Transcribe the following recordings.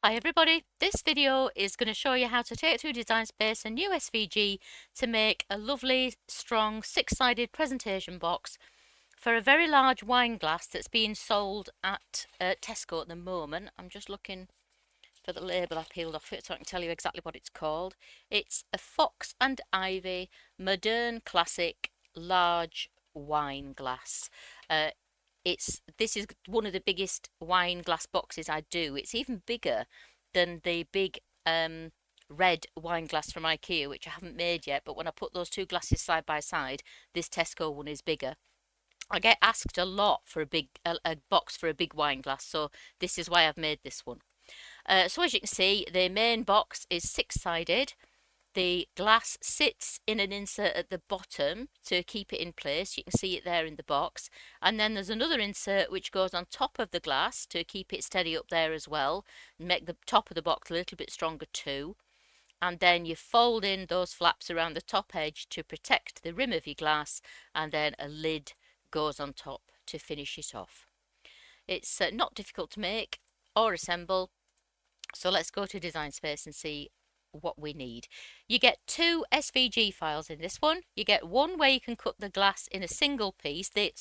Hi everybody, this video is going to show you how to take through Design Space a new SVG to make a lovely, strong, six-sided presentation box for a very large wine glass that's being sold at Tesco at the moment. I'm just looking for the label I peeled off it so I can tell you exactly what it's called. It's a Fox and Ivy Modern Classic Large Wine Glass. This is one of the biggest wine glass boxes I do. It's even bigger than the big red wine glass from IKEA, which I haven't made yet. But when I put those two glasses side by side, this Tesco one is bigger. I get asked a lot for a box for a big wine glass, so this is why I've made this one. So as you can see, the main box is six-sided. The glass sits in an insert at the bottom to keep it in place. You can see it there in the box. And then there's another insert which goes on top of the glass to keep it steady up there as well, and make the top of the box a little bit stronger too. And then you fold in those flaps around the top edge to protect the rim of your glass, and then a lid goes on top to finish it off. It's not difficult to make or assemble. So let's go to Design Space and see what we need. You get two SVG files in this one. You get one where you can cut the glass in a single piece, the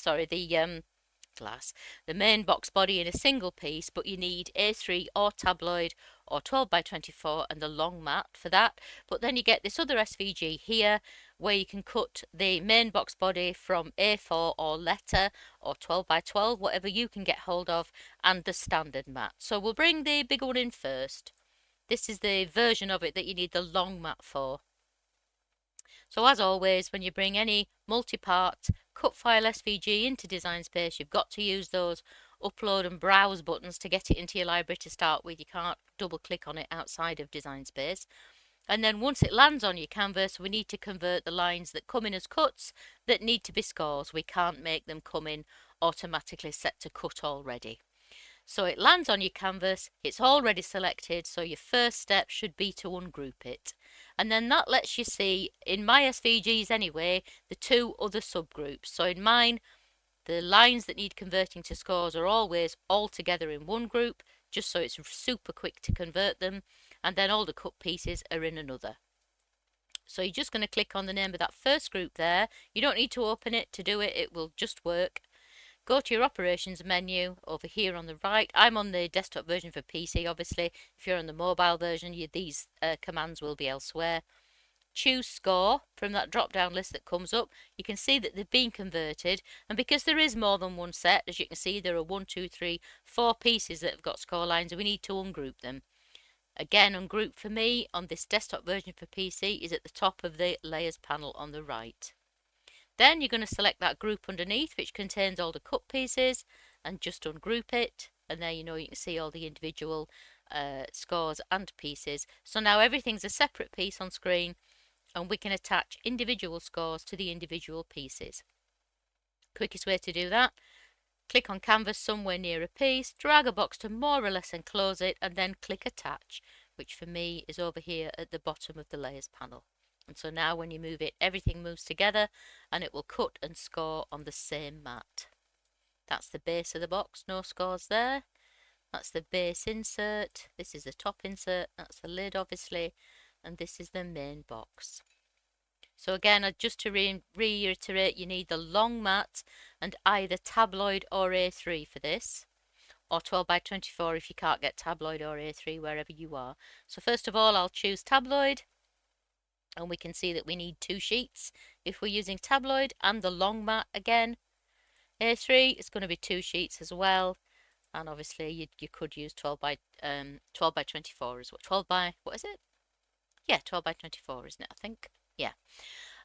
main box body in a single piece, but you need A3 or tabloid or 12 by 24 and the long mat for that. But then you get this other SVG here where you can cut the main box body from A4 or letter or 12 by 12, whatever you can get hold of, and the standard mat. So we'll bring the bigger one in first. This is the version of it that you need the long mat for. So as always, when you bring any multi-part cut file SVG into Design Space, you've got to use those upload and browse buttons to get it into your library to start with. You can't double click on it outside of Design Space. And then once it lands on your canvas, we need to convert the lines that come in as cuts that need to be scores. We can't make them come in automatically set to cut already. So it lands on your canvas, it's already selected, so your first step should be to ungroup it. And then that lets you see, in my SVGs anyway, the two other subgroups. So in mine, the lines that need converting to scores are always all together in one group, just so it's super quick to convert them, and then all the cut pieces are in another. So you're just going to click on the name of that first group there. You don't need to open it to do it, it will just work. Go to your operations menu over here on the right. I'm on the desktop version for PC, obviously. If you're on the mobile version, these commands will be elsewhere. Choose score from that drop down list that comes up. You can see that they've been converted, and because there is more than one set, as you can see, there are 1, 2, 3, 4 pieces that have got score lines, and we need to ungroup them. Again, ungroup for me on this desktop version for PC is at the top of the layers panel on the right. Then you're going to select that group underneath, which contains all the cut pieces, and just ungroup it. And there you can see all the individual scores and pieces. So now everything's a separate piece on screen, and we can attach individual scores to the individual pieces. Quickest way to do that, click on canvas somewhere near a piece, drag a box to more or less enclose it, and then click attach, which for me is over here at the bottom of the layers panel. And so now when you move it, everything moves together and it will cut and score on the same mat. That's the base of the box, no scores there. That's the base insert. This is the top insert. That's the lid, obviously. And this is the main box. So again, just to reiterate, you need the long mat and either tabloid or A3 for this, or 12 by 24 if you can't get tabloid or A3 wherever you are. So first of all, I'll choose tabloid. And we can see that we need 2 sheets if we're using tabloid, and the long mat again. A3 is going to be 2 sheets as well, and obviously you could use 12 by 24 as well. 12 by, what is it? Yeah, 12 by 24, isn't it? I think. Yeah.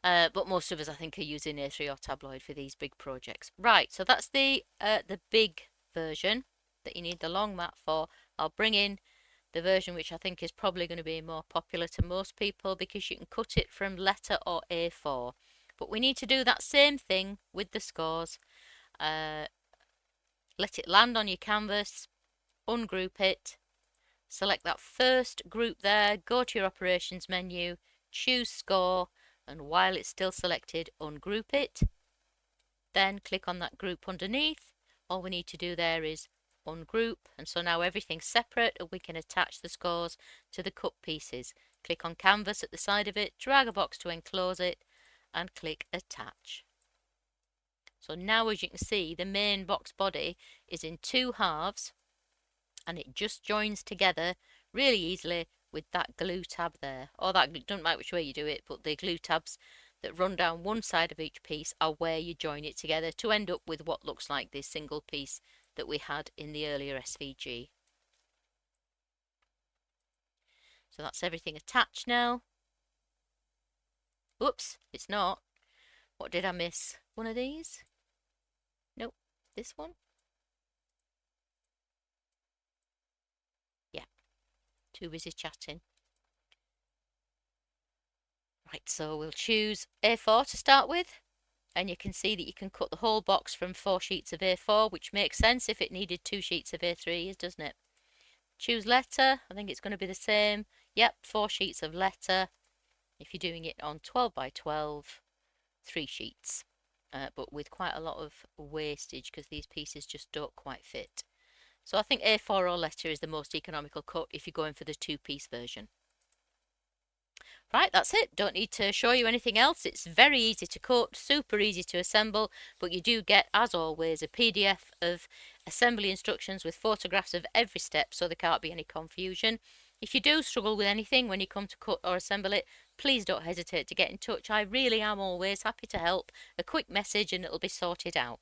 But most of us, I think, are using A3 or tabloid for these big projects. Right, so that's the big version that you need the long mat for. I'll bring in the version which I think is probably going to be more popular to most people, because you can cut it from letter or A4. But we need to do that same thing with the scores. Let it land on your canvas, ungroup it, select that first group there, go to your operations menu, choose score, and while it's still selected, ungroup it. Then click on that group underneath. All we need to do there is ungroup, and so now everything's separate and we can attach the scores to the cut pieces. Click on canvas at the side of it, drag a box to enclose it and click attach. So now as you can see, the main box body is in two halves and it just joins together really easily with that glue tab there. Or that, doesn't matter which way you do it, but the glue tabs that run down one side of each piece are where you join it together to end up with what looks like this single piece that we had in the earlier SVG. So that's everything attached now. Oops, it's not. What did I miss? One of these? Nope, this one? Yeah, too busy chatting. Right, so we'll choose A4 to start with. And you can see that you can cut the whole box from 4 sheets of A4, which makes sense if it needed 2 sheets of A3, doesn't it? Choose letter. I think it's going to be the same. Yep, 4 sheets of letter. If you're doing it on 12 by 12, 3 sheets. But with quite a lot of wastage because these pieces just don't quite fit. So I think A4 or letter is the most economical cut if you're going for the 2-piece version. Right, that's it. Don't need to show you anything else. It's very easy to cut, super easy to assemble, but you do get, as always, a PDF of assembly instructions with photographs of every step so there can't be any confusion. If you do struggle with anything when you come to cut or assemble it, please don't hesitate to get in touch. I really am always happy to help. A quick message and it'll be sorted out.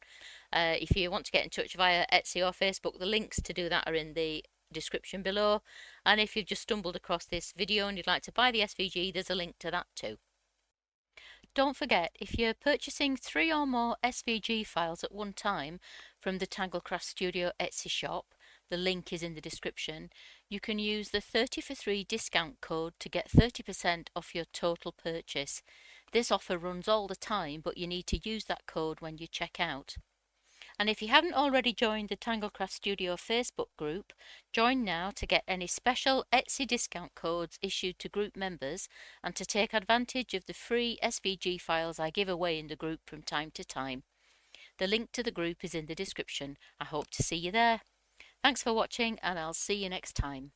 If you want to get in touch via Etsy or Facebook, the links to do that are in the description below, and if you've just stumbled across this video and you'd like to buy the SVG, there's a link to that too. Don't forget, if you're purchasing 3 or more SVG files at one time from the TangleCraft Studio Etsy shop, the link is in the description, you can use the 30 for 3 discount code to get 30% off your total purchase. This offer runs all the time, but you need to use that code when you check out. And if you haven't already joined the TangleCraft Studio Facebook group, join now to get any special Etsy discount codes issued to group members and to take advantage of the free SVG files I give away in the group from time to time. The link to the group is in the description. I hope to see you there. Thanks for watching and I'll see you next time.